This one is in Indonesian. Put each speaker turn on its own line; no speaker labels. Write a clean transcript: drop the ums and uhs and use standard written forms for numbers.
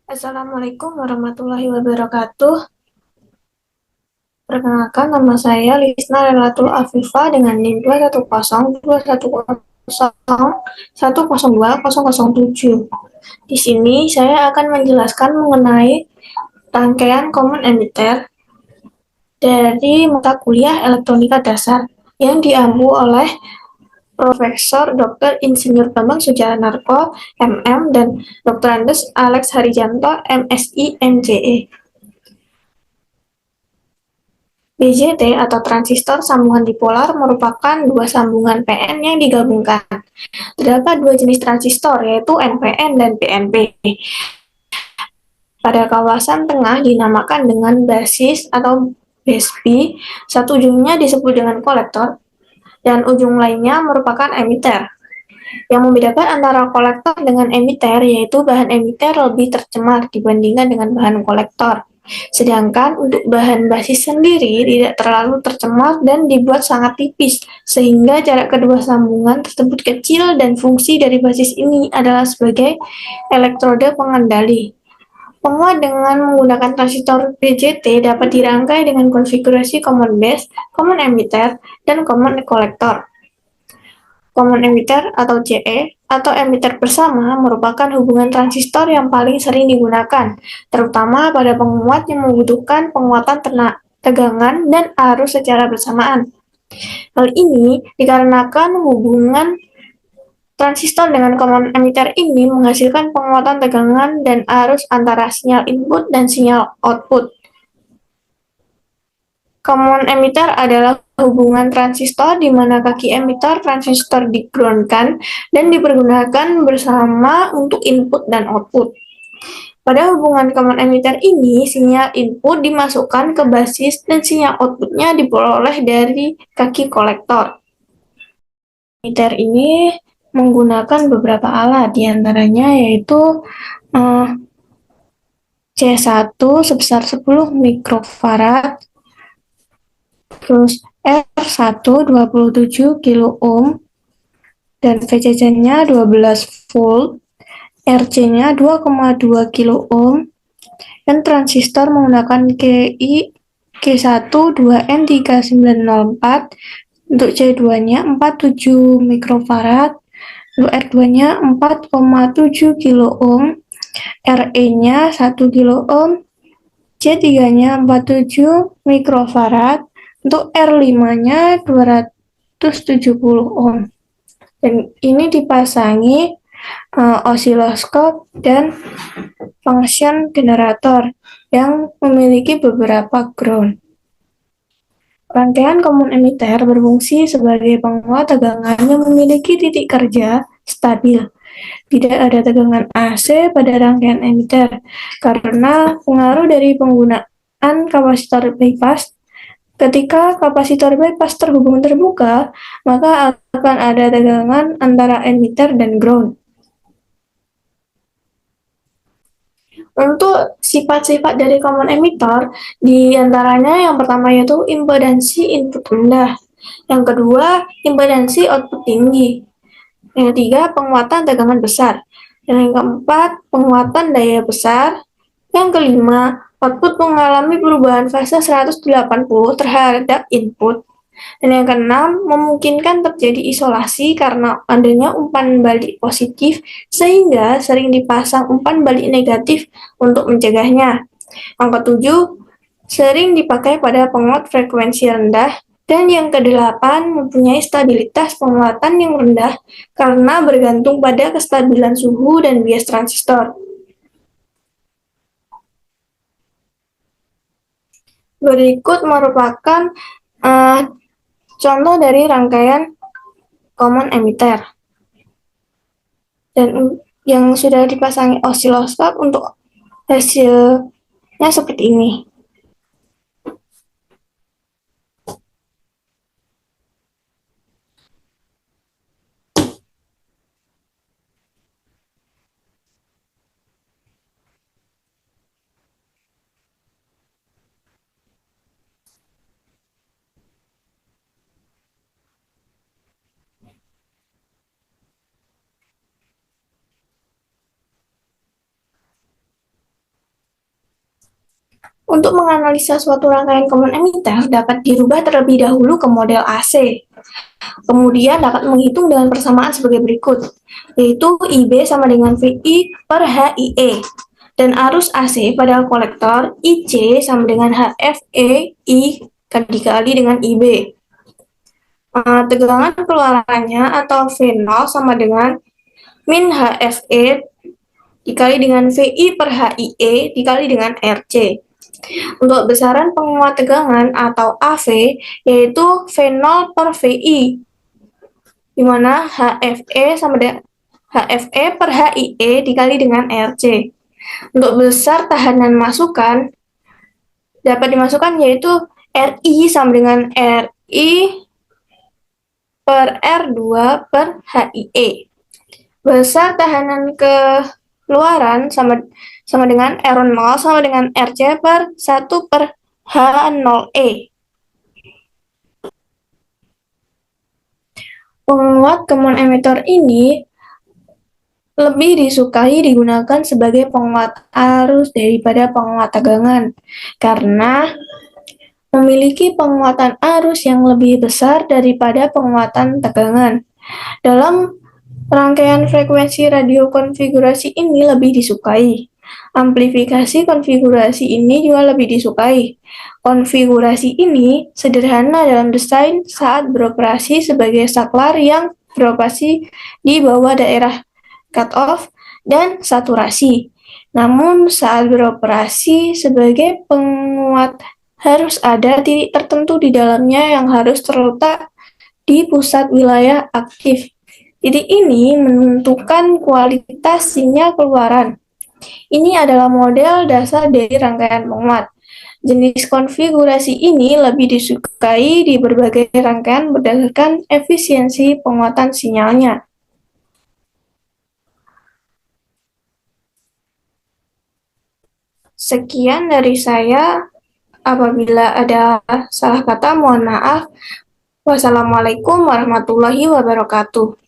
Assalamualaikum warahmatullahi wabarakatuh. Perkenalkan, nama saya Lisna Relatul Afifah dengan NIM 2102101020007. Di sini saya akan menjelaskan mengenai rangkaian common emitter dari mata kuliah Elektronika Dasar yang diampu oleh Profesor Dr. Insinyur Bambang Sujanarko, MM, dan Dr. Andes Alex Harijanto, MSI, MJE. BJT atau transistor sambungan dipolar merupakan dua sambungan PN yang digabungkan. Terdapat dua jenis transistor, yaitu NPN dan PNP. Pada kawasan tengah dinamakan dengan basis atau BASB, satu ujungnya disebut dengan kolektor, dan ujung lainnya merupakan emitter. Yang membedakan antara kolektor dengan emitter yaitu bahan emitter lebih tercemar dibandingkan dengan bahan kolektor. Sedangkan untuk bahan basis sendiri tidak terlalu tercemar dan dibuat sangat tipis, sehingga jarak kedua sambungan tersebut kecil dan fungsi dari basis ini adalah sebagai elektrode pengendali. Penguat dengan menggunakan transistor BJT dapat dirangkai dengan konfigurasi common base, common emitter, dan common collector. Common emitter atau CE atau emitter bersama merupakan hubungan transistor yang paling sering digunakan, terutama pada penguat yang membutuhkan penguatan tegangan dan arus secara bersamaan. Hal ini dikarenakan hubungan transistor dengan common emitter ini menghasilkan penguatan tegangan dan arus antara sinyal input dan sinyal output. Common emitter adalah hubungan transistor di mana kaki emitter transistor di-groundkan dan dipergunakan bersama untuk input dan output. Pada hubungan common emitter ini, sinyal input dimasukkan ke basis dan sinyal outputnya diperoleh dari kaki kolektor. Emitter ini menggunakan beberapa alat, diantaranya yaitu C1 sebesar 10 mikrofarad, terus R1 27 kilo ohm, dan VCC-nya 12 volt, RC-nya 2,2 kilo ohm, dan transistor menggunakan KI K1 2N3904, untuk C2-nya 47 mikrofarad, untuk R2-nya 4,7 kilo ohm, RE-nya 1 kilo ohm, C3-nya 47 mikrofarad, untuk R5-nya 270 ohm. Dan ini dipasangi osiloskop dan function generator yang memiliki beberapa ground. Rangkaian common emitter berfungsi sebagai penguat tegangan yang memiliki titik kerja stabil. Tidak ada tegangan AC pada rangkaian emitter karena pengaruh dari penggunaan kapasitor bypass. Ketika kapasitor bypass terhubung terbuka, maka akan ada tegangan antara emitter dan ground. Untuk sifat-sifat dari common emitter, diantaranya yang pertama yaitu impedansi input rendah, yang kedua impedansi output tinggi, yang ketiga penguatan tegangan besar, dan yang keempat penguatan daya besar, yang kelima output mengalami perubahan fase 180 terhadap input, dan yang keenam, memungkinkan terjadi isolasi karena adanya umpan balik positif, sehingga sering dipasang umpan balik negatif untuk mencegahnya. Yang ketujuh, sering dipakai pada penguat frekuensi rendah. Dan yang kedelapan, mempunyai stabilitas penguatan yang rendah karena bergantung pada kestabilan suhu dan bias transistor. Berikut merupakan contoh dari rangkaian common emitter dan yang sudah dipasangi osiloskop untuk hasilnya seperti ini. Untuk menganalisa suatu rangkaian common emitter dapat dirubah terlebih dahulu ke model AC. Kemudian dapat menghitung dengan persamaan sebagai berikut, yaitu IB sama dengan VI per HIE. Dan arus AC pada kolektor IC sama dengan HFE I dikali dengan IB. Tegangan keluarannya atau V0 sama dengan min HFE dikali dengan VI per HIE dikali dengan RC. Untuk besaran penguat tegangan atau AV yaitu V0 per VI, di mana HFE sama dengan HFE per HIE dikali dengan RC. Untuk besar tahanan masukan dapat dimasukkan yaitu RI sama dengan RI per R2 per HIE. Besar tahanan keluaran sama dengan R0 sama dengan RC per 1 per H0E. Penguat common emitter ini lebih disukai digunakan sebagai penguat arus daripada penguat tegangan karena memiliki penguatan arus yang lebih besar daripada penguatan tegangan. Dalam rangkaian frekuensi radio konfigurasi ini lebih disukai. Amplifikasi konfigurasi ini juga lebih disukai. Konfigurasi ini sederhana dalam desain saat beroperasi sebagai saklar yang beroperasi di bawah daerah cutoff dan saturasi. Namun saat beroperasi sebagai penguat harus ada titik tertentu di dalamnya yang harus terletak di pusat wilayah aktif. Titik ini menentukan kualitas sinyal keluaran. Ini adalah model dasar dari rangkaian penguat. Jenis konfigurasi ini lebih disukai di berbagai rangkaian berdasarkan efisiensi penguatan sinyalnya. Sekian dari saya. Apabila ada salah kata, mohon maaf. Wassalamualaikum warahmatullahi wabarakatuh.